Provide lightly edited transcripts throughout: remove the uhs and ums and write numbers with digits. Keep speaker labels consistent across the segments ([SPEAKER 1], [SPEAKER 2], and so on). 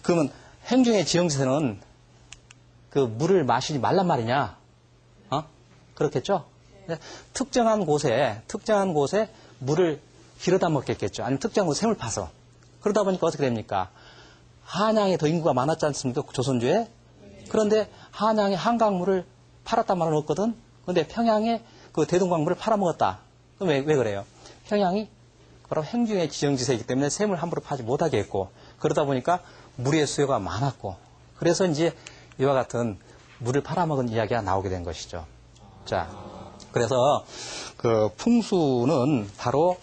[SPEAKER 1] 그러면 행중의 지형지세는 그 물을 마시지 말란 말이냐? 그렇겠죠? 특정한 곳에 물을 길어다 먹겠죠. 아니면 특정한 곳에 샘을 파서. 그러다 보니까 어떻게 됩니까? 한양에 더 인구가 많았지 않습니까? 조선주에. 그런데 한양에 한강물을 팔았단 말은 없거든. 그런데 평양에 그 대동강물을 팔아먹었다. 그럼 왜 그래요? 평양이 바로 행중의 지형지세이기 때문에 샘을 함부로 파지 못하게 했고, 그러다 보니까 물의 수요가 많았고, 그래서 이제 이와 같은 물을 팔아먹은 이야기가 나오게 된 것이죠. 자, 그래서 그 풍수는 바로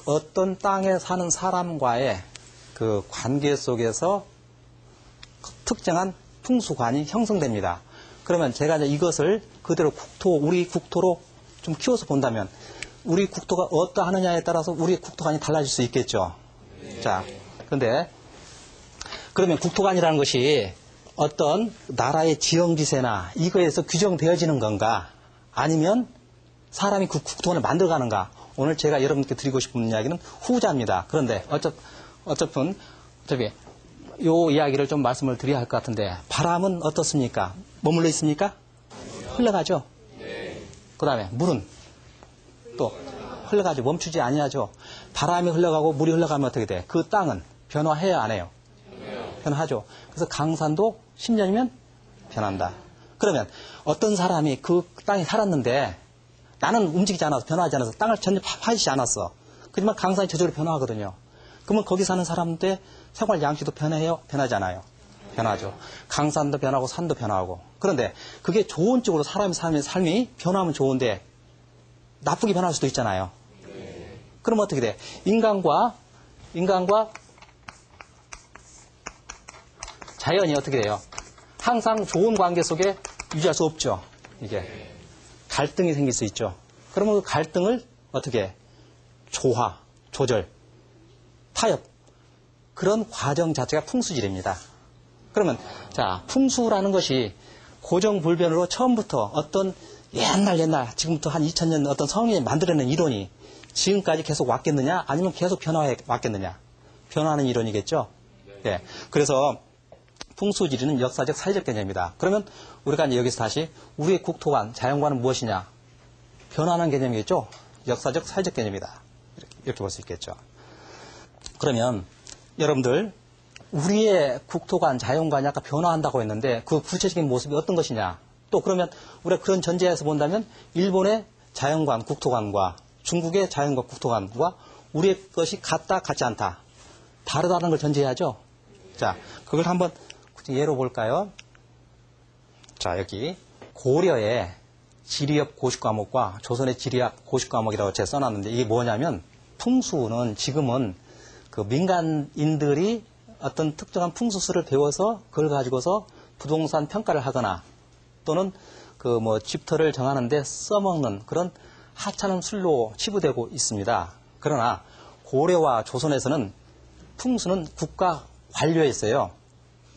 [SPEAKER 1] 어떤 땅에 사는 사람과의 그 관계 속에서 특정한 풍수관이 형성됩니다. 그러면 제가 이제 이것을 그대로 우리 국토로 좀 키워서 본다면 우리 국토가 어떠하느냐에 따라서 우리 국토관이 달라질 수 있겠죠. 자, 근데 그러면 국토관이라는 것이 어떤 나라의 지형지세나 이거에서 규정되어지는 건가? 아니면 사람이 그 국토관을 만들어가는가? 오늘 제가 여러분께 드리고 싶은 이야기는 후자입니다. 그런데 어차피 요 이야기를 좀 말씀을 드려야 할 것 같은데, 바람은 어떻습니까? 머물러 있습니까? 흘러가죠. 그 다음에 물은 또 흘러가죠. 멈추지 아니하죠. 바람이 흘러가고 물이 흘러가면 어떻게 돼? 그 땅은 변화해야 안 해요? 변화하죠. 그래서 강산도 10년이면 변한다. 그러면 어떤 사람이 그 땅에 살았는데 나는 움직이지 않아서, 변화하지 않아서, 땅을 전혀 파헤치지 않았어. 그렇지만 강산이 저절로 변화하거든요. 그러면 거기 사는 사람들의 생활 양식도 변해요? 변하지 않아요? 변하죠. 강산도 변하고 산도 변하고. 그런데 그게 좋은 쪽으로 사람의 삶이 변하면 좋은데 나쁘게 변할 수도 있잖아요. 그럼 어떻게 돼? 인간과 자연이 어떻게 돼요? 항상 좋은 관계 속에 유지할 수 없죠. 이게 갈등이 생길 수 있죠. 그러면 그 갈등을 어떻게 조화, 조절, 타협, 그런 과정 자체가 풍수지례입니다. 그러면 자, 풍수라는 것이 고정불변으로 처음부터 어떤 옛날 지금부터 한 2000년 어떤 성인이 만들어낸 이론이 지금까지 계속 왔겠느냐, 아니면 계속 변화해 왔겠느냐? 변화하는 이론이겠죠. 예. 그래서 풍수지리는 역사적, 사회적 개념입니다. 그러면 우리가 이제 여기서 다시 우리의 국토관, 자연관은 무엇이냐? 변화하는 개념이겠죠. 역사적, 사회적 개념이다. 이렇게 볼 수 있겠죠. 그러면 여러분들, 우리의 국토관, 자연관이 아까 변화한다고 했는데 그 구체적인 모습이 어떤 것이냐? 또 그러면 우리가 그런 전제에서 본다면 일본의 자연관, 국토관과 중국의 자연관, 국토관과 우리의 것이 같다, 같지 않다. 다르다는 걸 전제해야죠. 자, 그걸 한번 예로 볼까요? 자, 여기 고려의 지리학 고시과목과 조선의 지리학 고시과목이라고 제가 써놨는데, 이게 뭐냐면 풍수는 지금은 그 민간인들이 어떤 특정한 풍수술을 배워서 그걸 가지고서 부동산 평가를 하거나 또는 그 뭐 집터를 정하는데 써먹는 그런 하찮은 술로 치부되고 있습니다. 그러나 고려와 조선에서는 풍수는 국가 관료였어요.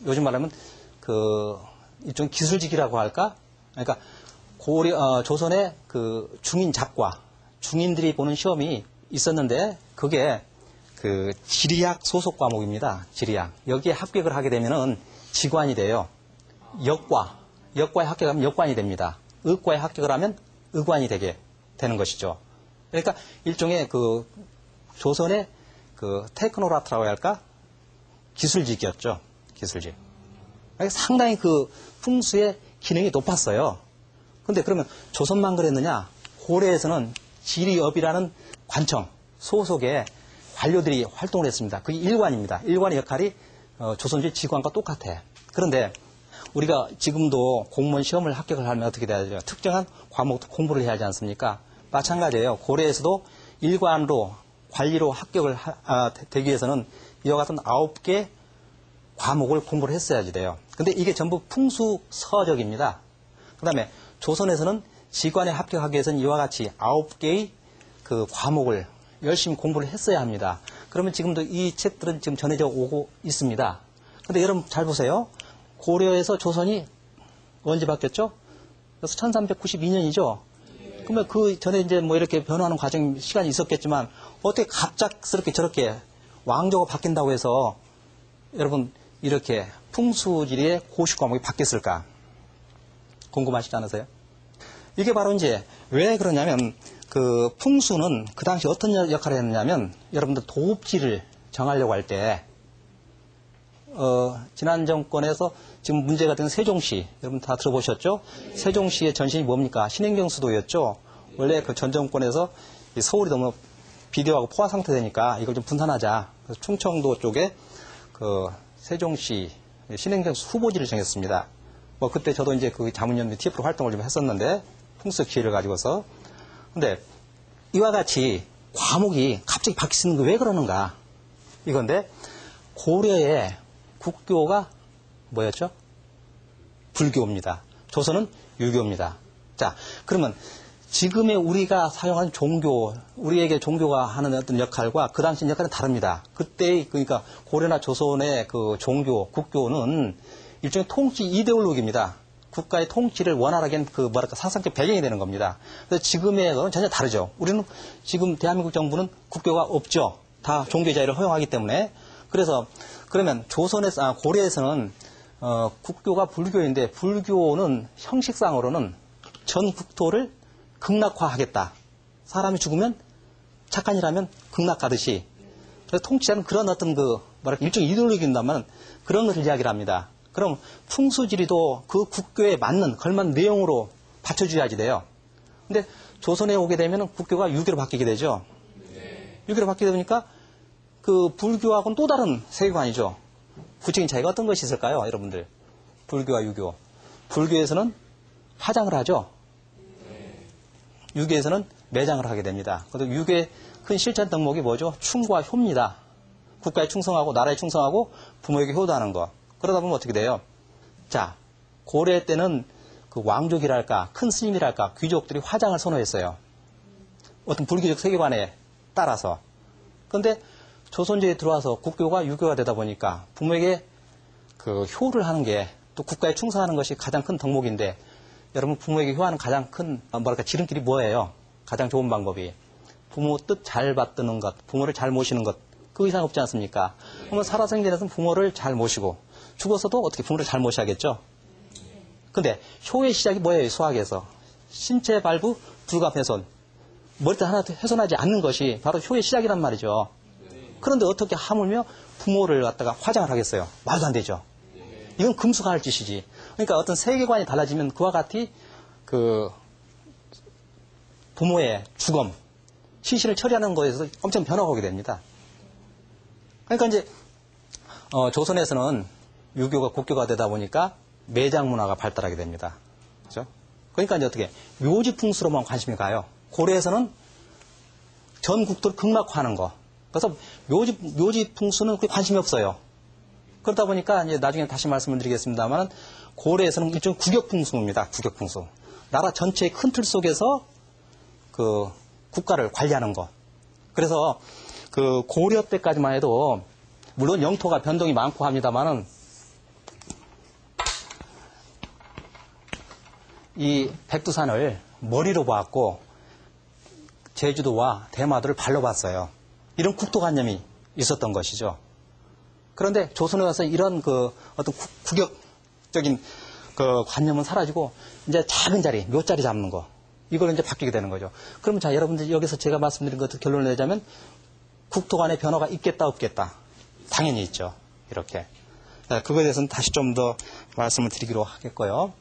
[SPEAKER 1] 요즘 말하면 그 일종 기술직이라고 할까? 그러니까 조선의 그 중인 작과, 중인들이 보는 시험이 있었는데 그게 그 지리학 소속 과목입니다. 지리학. 여기에 합격을 하게 되면은 직관이 돼요. 역과에 합격하면 역관이 됩니다. 의과에 합격을 하면 의관이 되게 되는 것이죠. 그러니까 일종의 그 조선의 그 테크노라트라고 해야 할까? 기술직이었죠. 기술직. 그러니까 상당히 그 풍수의 기능이 높았어요. 근데 그러면 조선만 그랬느냐? 고려에서는 지리업이라는 관청 소속의 관료들이 활동을 했습니다. 그게 일관입니다. 일관의 역할이 조선주의 지관과 똑같아. 그런데 우리가 지금도 공무원 시험을 합격을 하면 어떻게 돼야 되죠? 특정한 과목도 공부를 해야 하지 않습니까? 마찬가지예요. 고려에서도 일관으로 관리로 합격을 되기 위해서는 이와 같은 9개 과목을 공부를 했어야지 돼요. 근데 이게 전부 풍수서적입니다. 그 다음에 조선에서는 지관에 합격하기 위해서는 이와 같이 9개의 그 과목을 열심히 공부를 했어야 합니다. 그러면 지금도 이 책들은 지금 전해져 오고 있습니다. 근데 여러분 잘 보세요. 고려에서 조선이 언제 바뀌었죠? 그래서 1392년이죠. 그러면 그 전에 이제 뭐 이렇게 변화하는 과정 시간이 있었겠지만 어떻게 갑작스럽게 저렇게 왕조가 바뀐다고 해서 여러분 이렇게 풍수지리의 고시 과목이 바뀌었을까? 궁금하시지 않으세요? 이게 바로 이제 왜 그러냐면 그 풍수는 그 당시 어떤 역할을 했느냐면 여러분들 도읍지를 정하려고 할 때 지난 정권에서 지금 문제가 된 세종시 여러분 다 들어보셨죠? 세종시의 전신이 뭡니까? 신행정수도였죠. 원래 그 전 정권에서 서울이 너무 비대하고 포화 상태 되니까 이걸 좀 분산하자. 그래서 충청도 쪽에 그 세종시 신행정수 후보지를 정했습니다. 뭐 그때 저도 이제 그 자문위원회 TF로 활동을 좀 했었는데 풍수 기회를 가지고서. 근데 이와 같이 과목이 갑자기 바뀌는 게 왜 그러는가? 이건데 고려의 국교가 뭐였죠? 불교입니다. 조선은 유교입니다. 자, 그러면 지금의 우리가 사용하는 종교, 우리에게 종교가 하는 어떤 역할과 그 당시 역할은 다릅니다. 그때 그러니까 고려나 조선의 그 종교, 국교는 일종의 통치 이데올로기입니다. 국가의 통치를 원활하게 그 뭐랄까 사상적 배경이 되는 겁니다. 그래서 지금의 건 전혀 다르죠. 우리는 지금 대한민국 정부는 국교가 없죠. 다 종교의 자유를 허용하기 때문에. 그래서 그러면 고려에서는 국교가 불교인데 불교는 형식상으로는 전 국토를 극락화하겠다. 사람이 죽으면 착한 일하면 극락가듯이. 그래서 통치자는 그런 어떤 그 뭐랄까 일종의 이데올로기인다만 그런 것을 이야기를 합니다. 그럼 풍수지리도 그 국교에 맞는 걸맞는 내용으로 받쳐줘야지 돼요. 근데 조선에 오게 되면 국교가 유교로 바뀌게 되죠. 유교로 바뀌게 되니까 그 불교하고는 또 다른 세계관이죠. 구체적인 차이가 어떤 것이 있을까요, 여러분들? 불교와 유교. 불교에서는 화장을 하죠. 유교에서는 매장을 하게 됩니다. 그래서 유교의 큰 실천 덕목이 뭐죠? 충과 효입니다. 국가에 충성하고 나라에 충성하고 부모에게 효도하는 거. 그러다 보면 어떻게 돼요? 자, 고려 때는 그 왕족이랄까, 큰 스님이랄까, 귀족들이 화장을 선호했어요. 어떤 불교적 세계관에 따라서. 그런데 조선제에 들어와서 국교가 유교가 되다 보니까 부모에게 그 효를 하는 게 또 국가에 충성하는 것이 가장 큰 덕목인데 여러분 부모에게 효하는 가장 큰 뭐랄까 지름길이 뭐예요? 가장 좋은 방법이 부모 뜻 잘 받드는 것, 부모를 잘 모시는 것, 그 이상 없지 않습니까? 그러면 살아생전에서는 부모를 잘 모시고 죽어서도 어떻게 부모를 잘 모셔야겠죠? 근데 효의 시작이 뭐예요? 수학에서 신체 발부 불가훼손, 머리띠 하나도 훼손하지 않는 것이 바로 효의 시작이란 말이죠. 그런데 어떻게 하물며 부모를 갖다가 화장을 하겠어요? 말도 안 되죠. 이건 금수강할 짓이지. 그러니까 어떤 세계관이 달라지면 그와 같이 그 부모의 죽음, 시신을 처리하는 것에 있어서 엄청 변화가 오게 됩니다. 그러니까 이제 조선에서는 유교가 국교가 되다 보니까 매장 문화가 발달하게 됩니다. 그렇죠? 그러니까 이제 어떻게 묘지 풍수로만 관심이 가요. 고려에서는 전 국토를 극락화하는 거. 그래서 묘지 풍수는 그게 관심이 없어요. 그러다 보니까 이제 나중에 다시 말씀을 드리겠습니다만 고려에서는 일종의 국역풍수입니다. 국역풍수. 나라 전체의 큰 틀 속에서 그 국가를 관리하는 것. 그래서 그 고려 때까지만 해도 물론 영토가 변동이 많고 합니다만은 이 백두산을 머리로 봤고 제주도와 대마도를 발로 봤어요. 이런 국토관념이 있었던 것이죠. 그런데 조선에 와서 이런 그 어떤 국역적인 그 관념은 사라지고 이제 작은 자리, 몇 자리 잡는 거. 이걸 이제 바뀌게 되는 거죠. 그럼 자, 여러분들 여기서 제가 말씀드린 것을 결론을 내자면 국토 간의 변화가 있겠다, 없겠다. 당연히 있죠. 이렇게. 그거에 대해서는 다시 좀 더 말씀을 드리기로 하겠고요.